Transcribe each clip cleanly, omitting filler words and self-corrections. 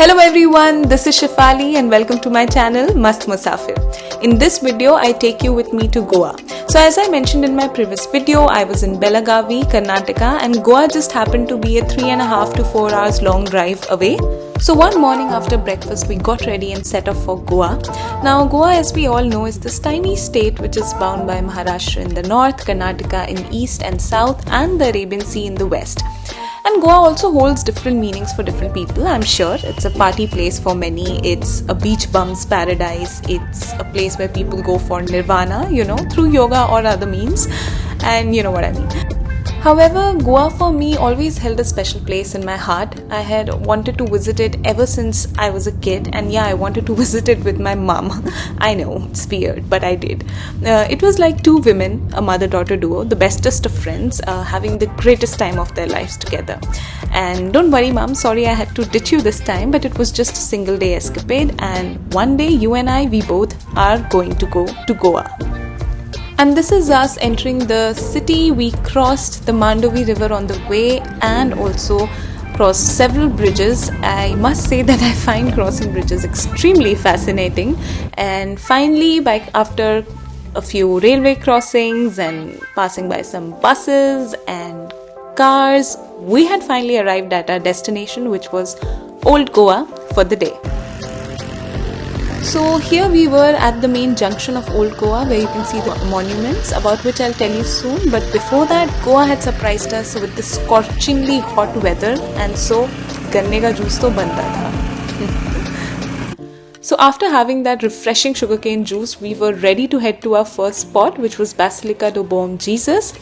Hello everyone, this is Shefali and welcome to my channel Mast Musafir. In this video, I take you with me to Goa. So as I mentioned in my previous video, I was in Belagavi, Karnataka, and Goa just happened to be a 3.5 to 4 hours long drive away. So one morning after breakfast, we got ready and set off for Goa. Now Goa, as we all know, is this tiny state which is bound by Maharashtra in the north, Karnataka in east and south, and the Arabian Sea in the west. And Goa also holds different meanings for different people, I'm sure. It's a party place for many, it's a beach bum's paradise, it's a place where people go for nirvana, through yoga or other means, and you know what I mean. However, Goa for me always held a special place in my heart. I had wanted to visit it ever since I was a kid, and I wanted to visit it with my mom. I know, it's weird, but I did. It was like two women, a mother-daughter duo, the bestest of friends, having the greatest time of their lives together. And don't worry, mom, sorry I had to ditch you this time, but it was just a single day escapade, and one day you and I, we both are going to go to Goa. And this is us entering the city. We crossed the Mandovi River on the way and also crossed several bridges. I must say that I find crossing bridges extremely fascinating. And finally, after a few railway crossings and passing by some buses and cars, we had finally arrived at our destination, which was Old Goa for the day. So here we were at the main junction of Old Goa, where you can see the monuments, about which I'll tell you soon. But before that, Goa had surprised us with the scorchingly hot weather, and so ganne ka juice to banta tha. So after having that refreshing sugarcane juice, we were ready to head to our first spot, which was Basilica do Bom Jesus.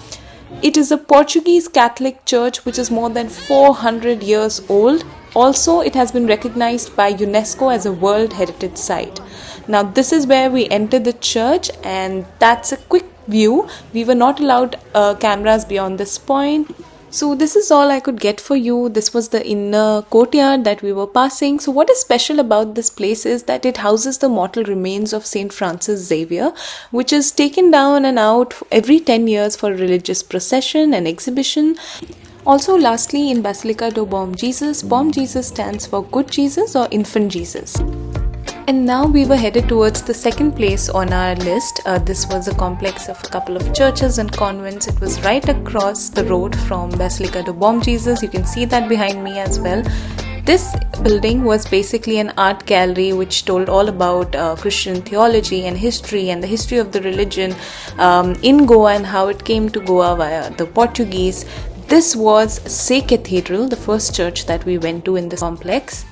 It is a Portuguese Catholic church which is more than 400 years old. Also, it has been recognized by UNESCO as a World Heritage Site. Now, this is where we entered the church, and that's a quick view. We were not allowed cameras beyond this point. So this is all I could get for you. This was the inner courtyard that we were passing. So what is special about this place is that it houses the mortal remains of Saint Francis Xavier, which is taken down and out every 10 years for a religious procession and exhibition. Also, lastly, in Basilica do Bom Jesus stands for Good Jesus or Infant Jesus. And now we were headed towards the second place on our list. This was a complex of a couple of churches and convents. It was right across the road from Basilica do Bom Jesus. You can see that behind me as well. This building was basically an art gallery which told all about Christian theology and the history of the religion in Goa and how it came to Goa via the Portuguese. This was Say Cathedral, the first church that we went to in this complex.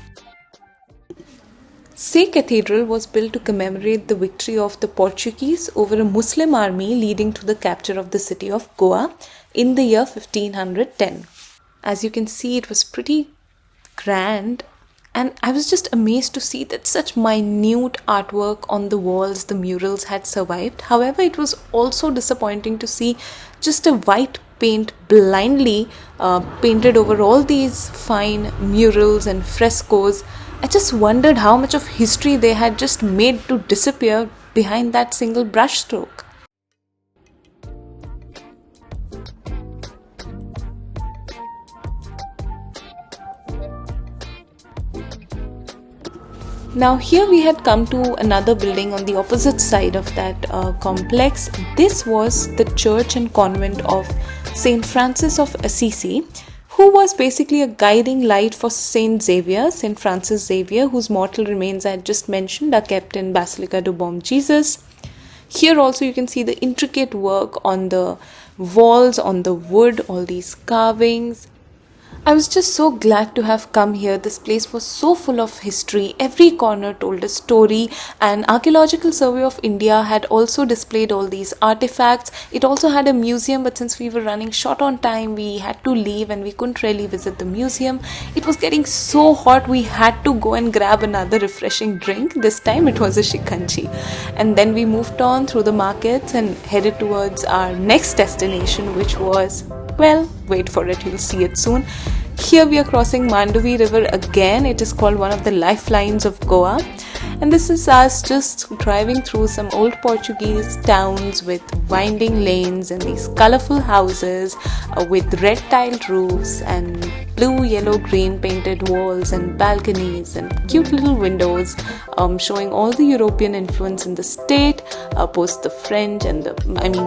Say Cathedral was built to commemorate the victory of the Portuguese over a Muslim army leading to the capture of the city of Goa in the year 1510. As you can see, it was pretty grand, and I was just amazed to see that such minute artwork on the walls, the murals, had survived. However, it was also disappointing to see just a white paint blindly painted over all these fine murals and frescoes. I just wondered how much of history they had just made to disappear behind that single brush stroke. Now here we had come to another building on the opposite side of that complex. This was the church and convent of Saint Francis of Assisi, who was basically a guiding light for Saint Francis Xavier, whose mortal remains I had just mentioned are kept in Basilica do Bom Jesus. Here also you can see the intricate work on the walls, on the wood, all these carvings. I was just so glad to have come here. This place was so full of history. Every corner told a story, and Archaeological Survey of India had also displayed all these artifacts. It also had a museum, but since we were running short on time, we had to leave and we couldn't really visit the museum. It was getting so hot, we had to go and grab another refreshing drink. This time it was a shikanji. And then we moved on through the markets and headed towards our next destination, which was, well, wait for it, you'll see it soon. Here we are crossing Mandovi River again. It is called one of the lifelines of Goa. And this is us just driving through some old Portuguese towns with winding lanes and these colorful houses with red tiled roofs and blue, yellow, green painted walls and balconies and cute little windows, showing all the European influence in the state post the French and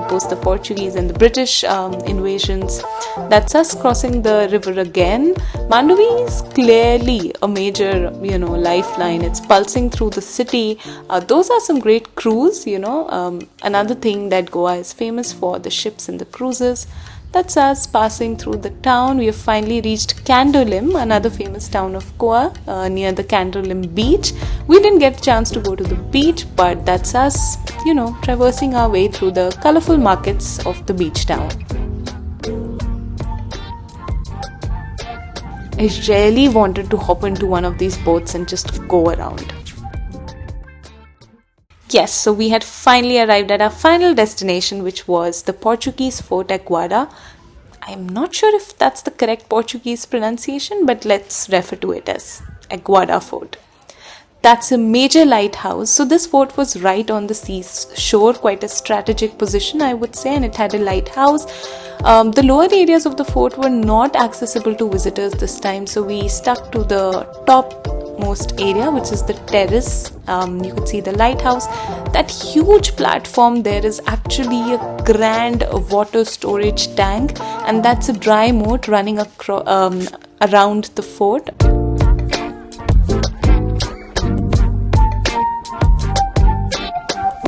post the Portuguese and the British invasions. That's us crossing the river again. Mandovi is clearly a major, lifeline. It's pulsing through the city. Those are some great crews, another thing that Goa is famous for, the ships and the cruises. That's us passing through the town. We have finally reached Candolim, another famous town of Goa, near the Candolim beach. We didn't get a chance to go to the beach, but that's us, traversing our way through the colorful markets of the beach town. I really wanted to hop into one of these boats and just go around. Yes, so we had finally arrived at our final destination, which was the Portuguese fort at Guarda. I'm not sure if that's the correct Portuguese pronunciation, but let's refer to it as Aguada Fort. That's a major lighthouse. So this fort was right on the seashore, quite a strategic position, I would say, and it had a lighthouse. The lower areas of the fort were not accessible to visitors this time, so we stuck to the topmost area, which is the terrace. You could see the lighthouse. That huge platform there is actually a grand water storage tank, and that's a dry moat running around the fort.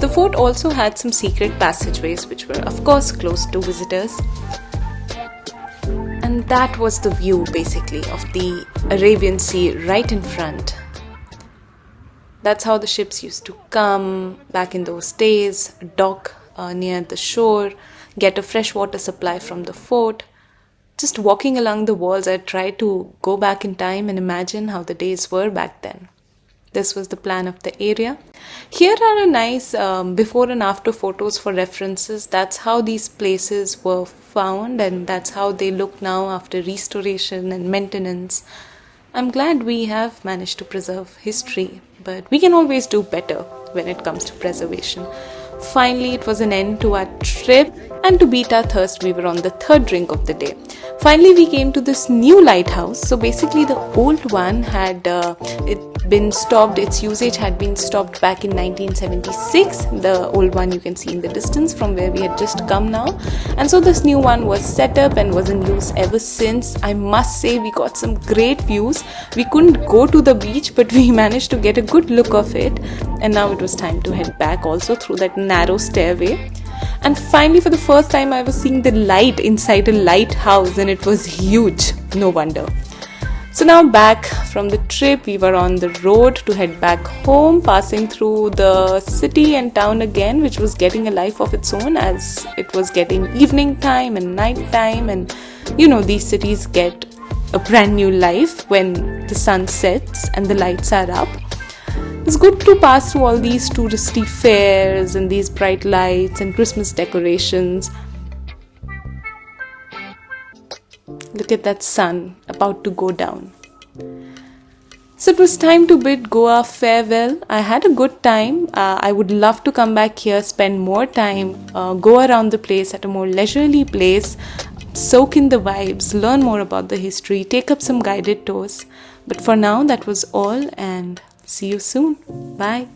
The fort also had some secret passageways which were of course closed to visitors. And that was the view basically of the Arabian Sea right in front. That's how the ships used to come back in those days, dock near the shore, get a fresh water supply from the fort. Just walking along the walls, I tried to go back in time and imagine how the days were back then. This was the plan of the area. Here are a nice before and after photos for references. That's how these places were found, and that's how they look now after restoration and maintenance. I'm glad we have managed to preserve history, but we can always do better when it comes to preservation. Finally, it was an end to our trip, and to beat our thirst, we were on the third drink of the day. Finally, we came to this new lighthouse. So basically, the old one had been stopped. Its usage had been stopped back in 1976. The old one you can see in the distance from where we had just come now. And so this new one was set up and was in use ever since. I must say we got some great views. We couldn't go to the beach, but we managed to get a good look of it. And now it was time to head back also through that narrow stairway. And finally, for the first time, I was seeing the light inside a lighthouse, and it was huge. No wonder. So now back from the trip, we were on the road to head back home, passing through the city and town again, which was getting a life of its own as it was getting evening time and night time. And these cities get a brand new life when the sun sets and the lights are up. It's good to pass through all these touristy fairs and these bright lights and Christmas decorations. Look at that sun about to go down. So it was time to bid Goa farewell. I had a good time. I would love to come back here, spend more time, go around the place at a more leisurely place, soak in the vibes, learn more about the history, take up some guided tours. But for now, that was all, and see you soon. Bye.